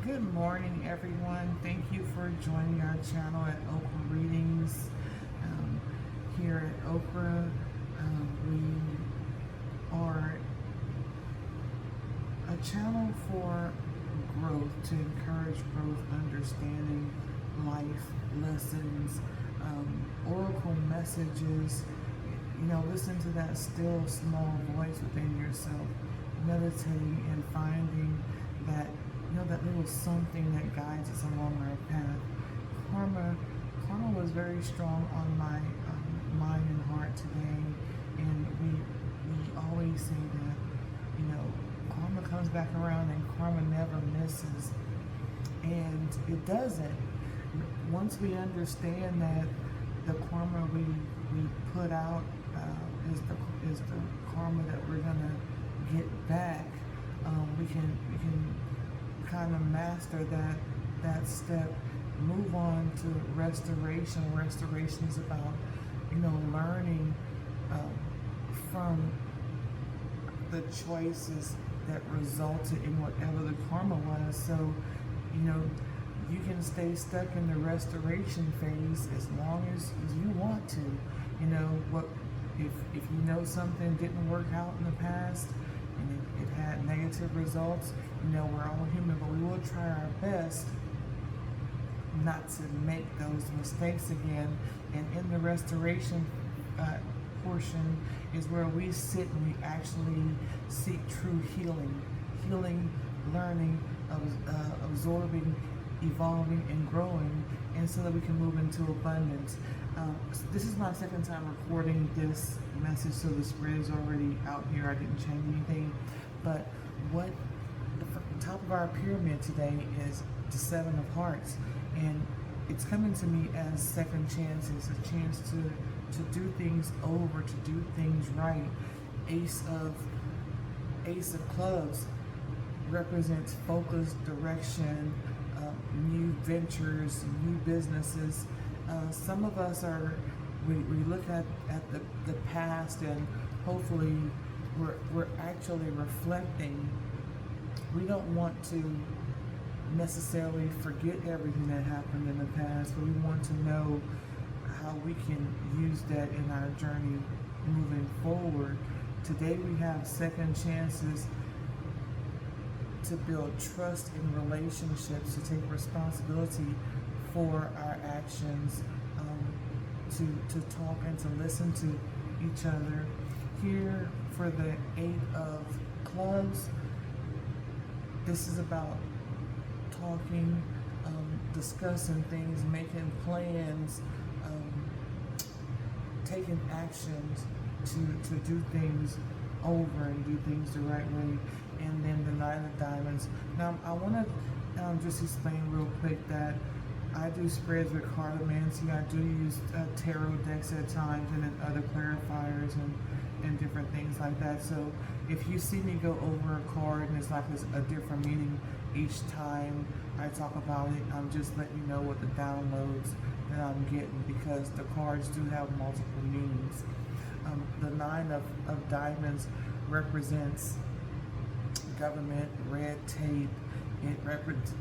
Good morning, everyone. Thank you for joining our channel at OKRA Readings. Here at OKRA, we are a channel for growth, to encourage growth, understanding, life lessons, oracle messages. Listen to that still small voice within yourself, meditating and finding that that little something that guides us along our path. Karma was very strong on my mind and heart today, and we always say that karma comes back around and karma never misses, and it doesn't. Once we understand that the karma we put out is the karma that we're gonna get back, we can kind of master that step, move on to restoration. Restoration is about learning from the choices that resulted in whatever the karma was. So you can stay stuck in the restoration phase as long as you want to. What if you know something didn't work out in the past and it had negative results? We're all human, but we will try our best not to make those mistakes again. And in the restoration portion is where we sit and we actually seek true healing, learning, absorbing, evolving, and growing, and so that we can move into abundance. This is my second time recording this message, so the spread is already out here. I didn't change anything, but what the top of our pyramid today is the Seven of Hearts, and it's coming to me as second chances, a chance to do things over, to do things right. Ace of Clubs represents focus, direction, new ventures, new businesses. Some of us we look at the past, and hopefully we're actually reflecting. We don't want to necessarily forget everything that happened in the past, but we want to know how we can use that in our journey moving forward. Today we have second chances to build trust in relationships, to take responsibility for our actions, to talk and to listen to each other. Here for the Eight of Clubs, this is about talking, discussing things, making plans, taking actions to do things over and do things the right way. And then the Nine of Diamonds. Now I want to just explain real quick that I do spreads with cartomancy. I do use tarot decks at times, and then other clarifiers and different things like that. So if you see me go over a card and it's like a different meaning each time I talk about it, I'm just letting you know what the downloads that I'm getting, because the cards do have multiple meanings. The Nine of Diamonds represents government, red tape. It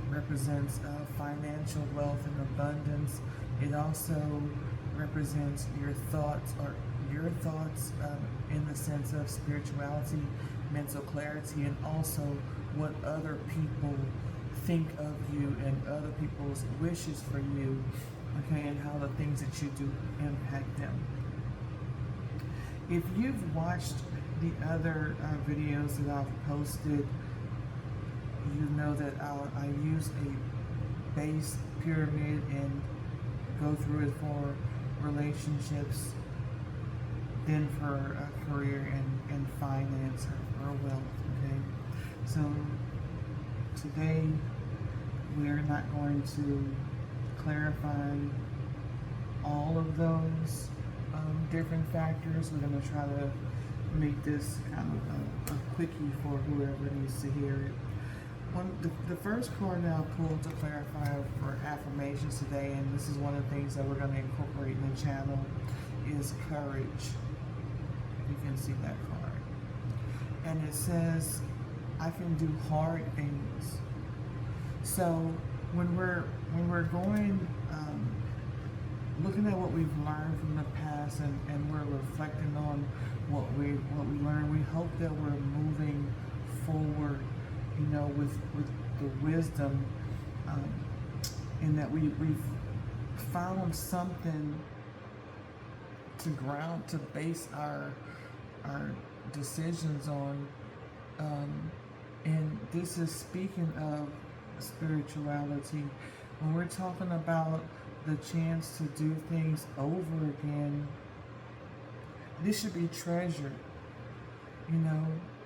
represents financial wealth and abundance. It also represents your thoughts in the sense of spirituality, mental clarity, and also what other people think of you and other people's wishes for you, okay, and how the things that you do impact them. If you've watched the other videos that I've posted, you know that I use a base pyramid and go through it for relationships, then for a career and finance or wealth, okay? So today we're not going to clarify all of those different factors. We're going to try to make this kind of a quickie for whoever needs to hear it. The first card that I pulled to clarify for affirmations today, and this is one of the things that we're going to incorporate in the channel, is courage. You can see that card. And it says, I can do hard things. So when we're going looking at what we've learned from the past, and we're reflecting on what we learned, we hope that we're moving forward, with the wisdom, um, and that we've found something to base our decisions on. And this is speaking of spirituality. When we're talking about the chance to do things over again, this should be treasured.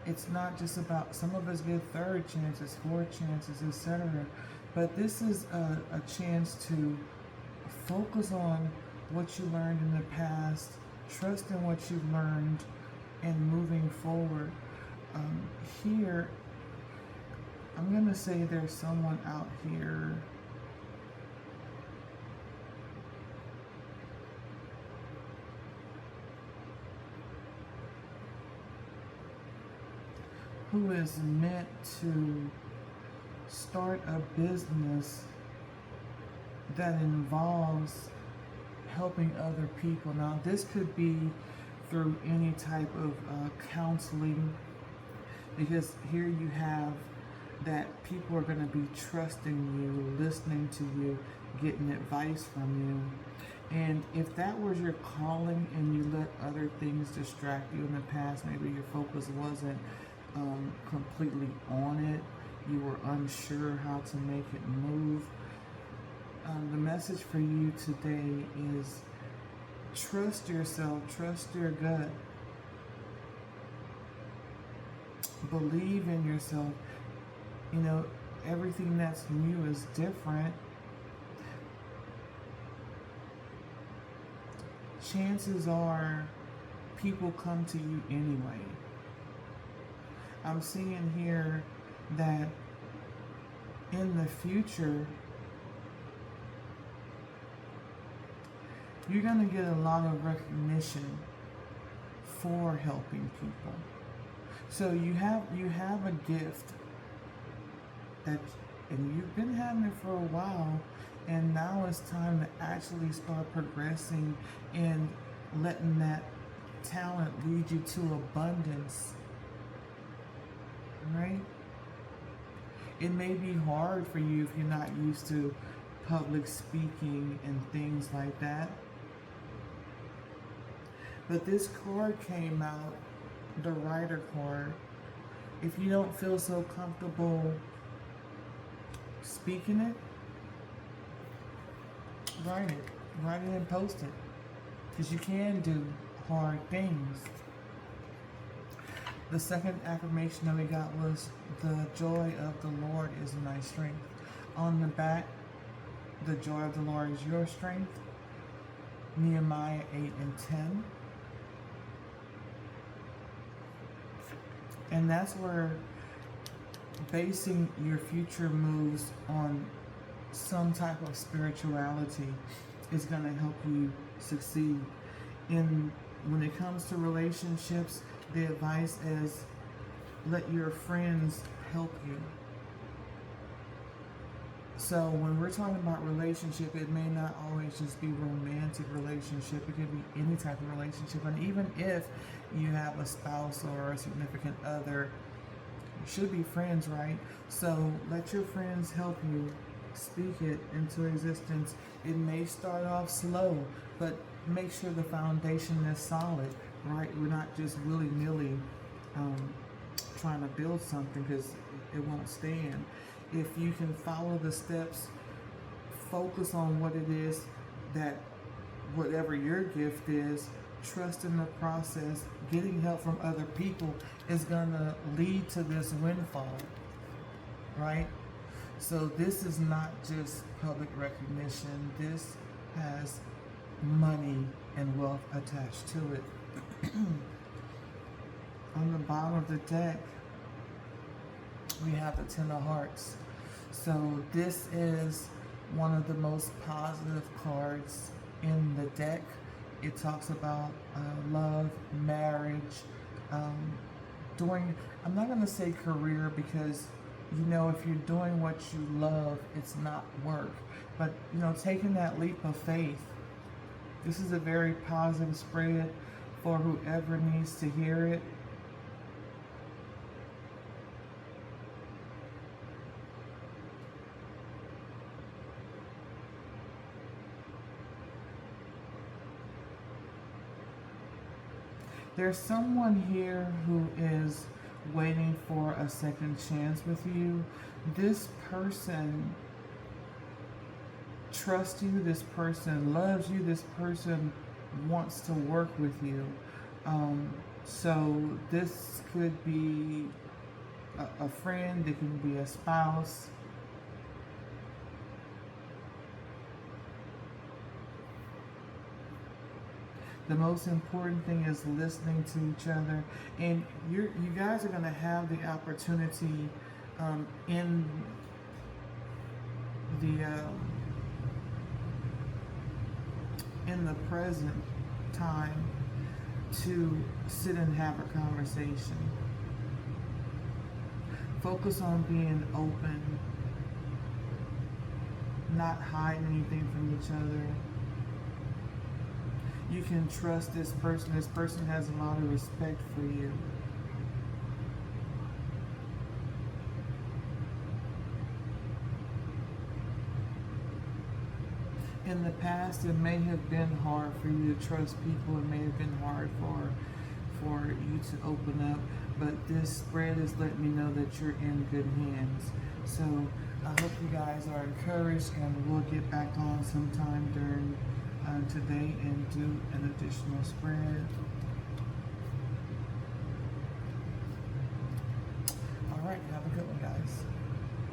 It's not just about, some of us get third chances, fourth chances, etc. But this is a chance to focus on what you learned in the past, trust in what you've learned, and moving forward. Here, I'm going to say there's someone out here who is meant to start a business that involves helping other people. Now, this could be through any type of counseling, because here you have that people are going to be trusting you, listening to you, getting advice from you. And if that was your calling and you let other things distract you in the past, maybe your focus wasn't completely on it, you were unsure how to make it move, the message for you today is trust yourself, trust your gut, believe in yourself. Everything that's new is different. Chances are people come to you anyway. I'm seeing here that in the future, you're going to get a lot of recognition for helping people. So you have a gift and you've been having it for a while, and now it's time to actually start progressing and letting that talent lead you to abundance, right? It may be hard for you if you're not used to public speaking and things like that. But this card came out, the writer card. If you don't feel so comfortable speaking it, write it and post it, because you can do hard things. The second affirmation that we got was, the joy of the Lord is my strength. On the back, the joy of the Lord is your strength. Nehemiah 8:10. And that's where basing your future moves on some type of spirituality is going to help you succeed. When it comes to relationships, the advice is let your friends help you. So when we're talking about relationship, it may not always just be romantic relationship. It could be any type of relationship. And even if you have a spouse or a significant other, you should be friends, right? So let your friends help you. Speak it into existence. It may start off slow, but make sure the foundation is solid, right? We're not just willy-nilly trying to build something, because it won't stand. If you can follow the steps, focus on what it is that, whatever your gift is, trust in the process, getting help from other people is going to lead to this windfall, right? So this is not just public recognition. This has money and wealth attached to it. On the bottom of the deck, we have the Ten of Hearts. So this is one of the most positive cards in the deck. It talks about love, marriage, I'm not going to say career, because You know, if you're doing what you love, it's not work. But, you know, taking that leap of faith, this is a very positive spread for whoever needs to hear it. There's someone here who is waiting for a second chance with you. This person trusts you, this person loves you, this person wants to work with you. So this could be a friend, it can be a spouse. The most important thing is listening to each other, and you guys are going to have the opportunity in the present time to sit and have a conversation. Focus on being open, not hiding anything from each other. You can trust this person. This person has a lot of respect for you. In the past, it may have been hard for you to trust people. It may have been hard for you to open up. But this spread is letting me know that you're in good hands. So I hope you guys are encouraged, and we'll get back on sometime during today and do an additional spread. All right, have a good one, guys.